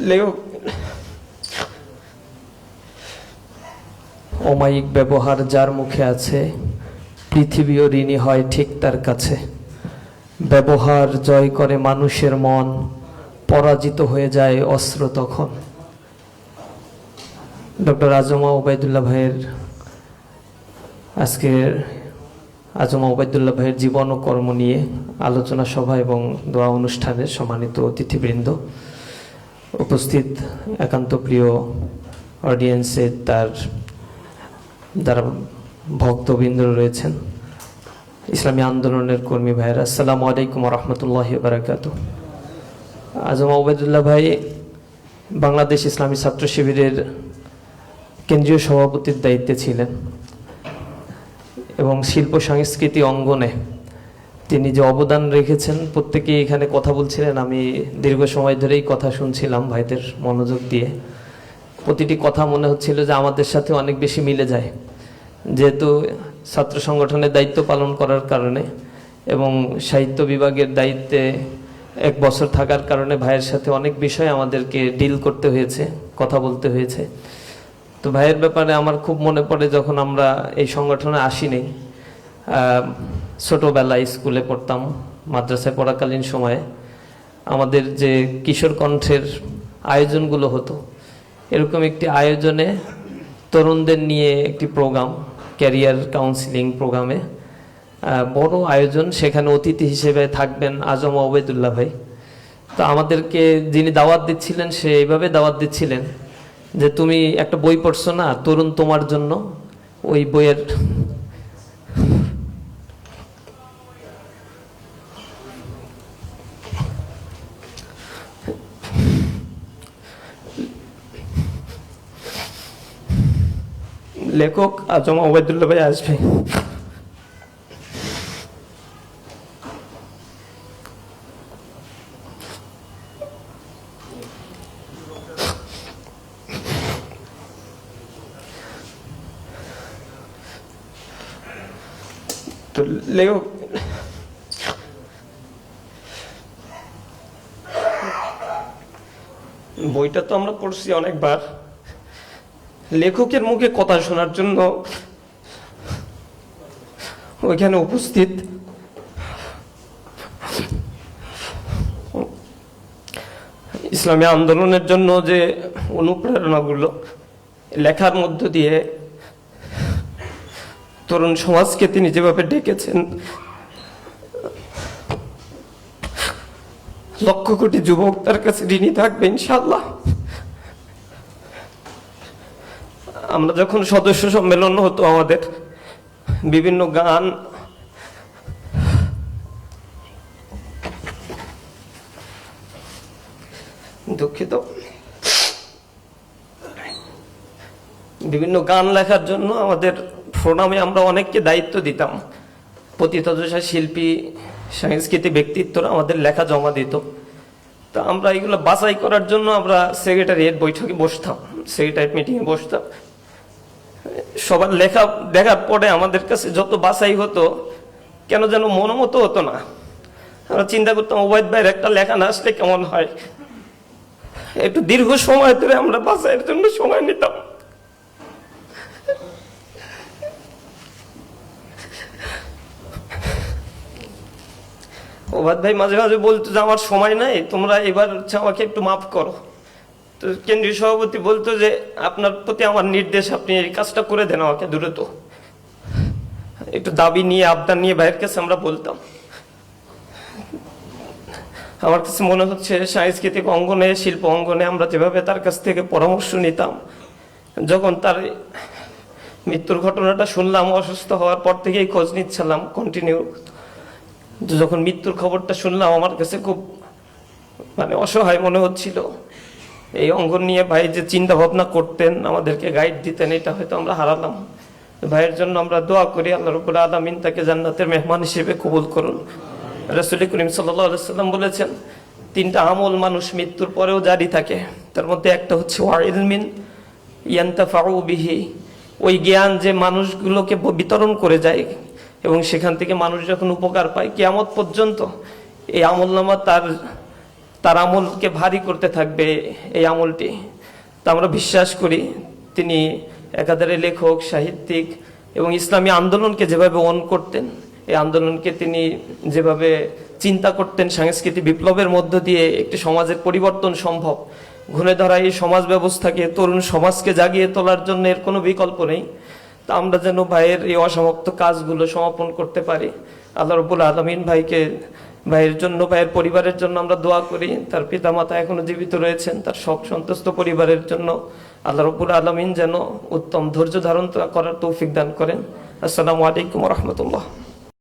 লেখক অমায়িক ব্যবহার যার মুখে আছে, পৃথিবীও ঋণী হয় ঠিক তার কাছে। ব্যবহার জয় করে মানুষের মন, পরাজিত হয়ে যায় অস্ত্র তখন। ডক্টর আজমা ওবায়দুল্লাহ ভাইয়ের আজকের আজমা ওবায়দুল্লাহ ভাইয়ের জীবন ও কর্ম নিয়ে আলোচনা সভা এবং দোয়া অনুষ্ঠানের সম্মানিত অতিথিবৃন্দ, উপস্থিত একান্ত প্রিয় অডিয়েন্সে তার যারা ভক্তবৃন্দ রয়েছেন, ইসলামী আন্দোলনের কর্মী ভাইয়েরা, আসসালামু আলাইকুম ওয়া রাহমাতুল্লাহি ওয়া বারাকাতুহু। আজমা ওবায়দুল্লাহ ভাই বাংলাদেশ ইসলামী ছাত্র শিবিরের কেন্দ্রীয় সভাপতির দায়িত্বে ছিলেন এবং শিল্প সংস্কৃতি অঙ্গনে তিনি যে অবদান রেখেছেন, প্রত্যেকেই এখানে কথা বলছিলেন, আমি দীর্ঘ সময় ধরেই কথা শুনছিলাম ভাইদের মনোযোগ দিয়ে। প্রতিটি কথা মনে হচ্ছিল যে আমাদের সাথে অনেক বেশি মিলে যায়, যেহেতু ছাত্র সংগঠনের দায়িত্ব পালন করার কারণে এবং সাহিত্য বিভাগের দায়িত্বে 1 বছর থাকার কারণে ভাইয়ের সাথে অনেক বিষয় আমাদেরকে ডিল করতে হয়েছে, কথা বলতে হয়েছে। তো ভাইয়ের ব্যাপারে আমার খুব মনে পড়ে, যখন আমরা এই সংগঠনে আসিনি, ছোটোবেলায় স্কুলে পড়তাম, মাদ্রাসায় পড়াকালীন সময়ে আমাদের যে কিশোর কণ্ঠের আয়োজনগুলো হতো, এরকম একটি আয়োজনে তরুণদের নিয়ে একটি প্রোগ্রাম, ক্যারিয়ার কাউন্সিলিং প্রোগ্রামে বড় আয়োজন, সেখানে অতিথি হিসেবে থাকবেন আজমা ওবায়দুল্লাহ ভাই। তো আমাদেরকে যিনি দাওয়াত দিচ্ছিলেন, সে এইভাবে দাওয়াত দিচ্ছিলেন যে তুমি একটা বই পড়ছো না, তরুণ তোমার জন্য, ওই বইয়ের লেখক আজমা ওবায়দুল্লাহ ভাই আসবে। তো লেখক বইটা তো আমরা পড়ছি অনেকবার। লেখকের মুখে কথা শোনার জন্য ওইখানে উপস্থিত ইসলামী আন্দোলনের জন্য যে অনুপ্রেরণাগুলো লেখার মধ্য দিয়ে তরুণ সমাজকে তিনি যেভাবে ডেকেছেন, লক্ষ কোটি যুবক তার কাছে ঋণী থাকবে ইনশাআল্লাহ। আমরা যখন সদস্য সম্মেলন হতো, আমাদের বিভিন্ন গান, দুঃখিত, বিভিন্ন গান লেখার জন্য আমাদের ফোরামে আমরা অনেককে দায়িত্ব দিতাম। পতিতদশা শিল্পী, সাংস্কৃতিক ব্যক্তিত্বরা আমাদের লেখা জমা দিত। তা আমরা এগুলো বাছাই করার জন্য আমরা সেক্রেটারিয়েট বৈঠকে বসতাম, সেক্রেটারিয়েট মিটিংয়ে বসতাম। সবার লেখা দেখার পরে আমাদের কাছে যত বাছাই হতো, কেন যেন মনোমতো হতো না। আমরা চিন্তা করতাম, ওবায়দ ভাইয়ের একটা লেখা না আসলে কেমন হয়। একটু দীর্ঘ সময় ধরে আমরা বাছাইয়ের জন্য সময় নিতাম। ওবায়দ ভাই মাঝে মাঝে বলতো যে আমার সময় নাই, তোমরা এবার আমাকে একটু মাফ করো। তো কেন্দ্রীয় সভাপতি বলতো যে আপনার প্রতি আমার নির্দেশ, আপনি এই কাজটা করে দেন আমাকে দ্রুত। একটু দাবি নিয়ে, আবদার নিয়ে ভাইয়ের কাছে আমরা বলতাম। আমার কাছে মনে হচ্ছে সাংস্কৃতিক অঙ্গনে, শিল্প অঙ্গনে আমরা যেভাবে তার কাছ থেকে পরামর্শ নিতাম, যখন তার মৃত্যুর ঘটনাটা শুনলাম, অসুস্থ হওয়ার পর থেকেই খোঁজ নিচ্ছিলাম কন্টিনিউ। যখন মৃত্যুর খবরটা শুনলাম, আমার কাছে খুব অসহায় মনে হচ্ছিল। এই অঙ্গন নিয়ে ভাই যে চিন্তা ভাবনা করতেন, আমাদেরকে গাইড দিতেন, এটা হয়তো আমরা হারালাম। ভাইয়ের জন্য আমরা দোয়া করি, আল্লাহ রাব্বুল আলামিন তাকে জান্নাতের মেহমান হিসেবে কবুল করুন। রাসূল করিম সাল্লাল্লাহু আলাইহি ওয়াসাল্লাম বলেছেন, 3টা আমল মানুষ মৃত্যুর পরেও জারি থাকে, তার মধ্যে একটা হচ্ছে ওয়া ইলমিন ইয়ানতাফাউ বিহি, ওই জ্ঞান যে মানুষগুলোকে বিতরণ করে যায় এবং সেখান থেকে মানুষ যখন উপকার পায় কিয়ামত পর্যন্ত, এই আমলনামা তার আমলকে ভারী করতে থাকবে এই আমলটি। তা আমরা বিশ্বাস করি তিনি একাধারে লেখক, সাহিত্যিক এবং ইসলামী আন্দোলনকে যেভাবে অন করতেন, এই আন্দোলনকে তিনি যেভাবে চিন্তা করতেন, সাংস্কৃতিক বিপ্লবের মধ্য দিয়ে একটি সমাজের পরিবর্তন সম্ভব, ঘুরে ধরা এই সমাজ ব্যবস্থাকে, তরুণ সমাজকে জাগিয়ে তোলার জন্য এর কোনো বিকল্প নেই। তা আমরা যেন ভাইয়ের এই অসমাপ্ত কাজগুলো সমাপন করতে পারি। আল্লাহ রাব্বুল আলামিন ভাইয়ের জন্য, ভাইয়ের পরিবারের জন্য আমরা দোয়া করি। তার পিতামাতা এখনো জীবিত রয়েছেন, তার শোক সন্তুষ্ট পরিবারের জন্য আল্লাহ রাব্বুল আলামিন যেন উত্তম ধৈর্য ধারণ করার তৌফিক দান করেন। আসসালামু আলাইকুম ওয়া রাহমাতুল্লাহ।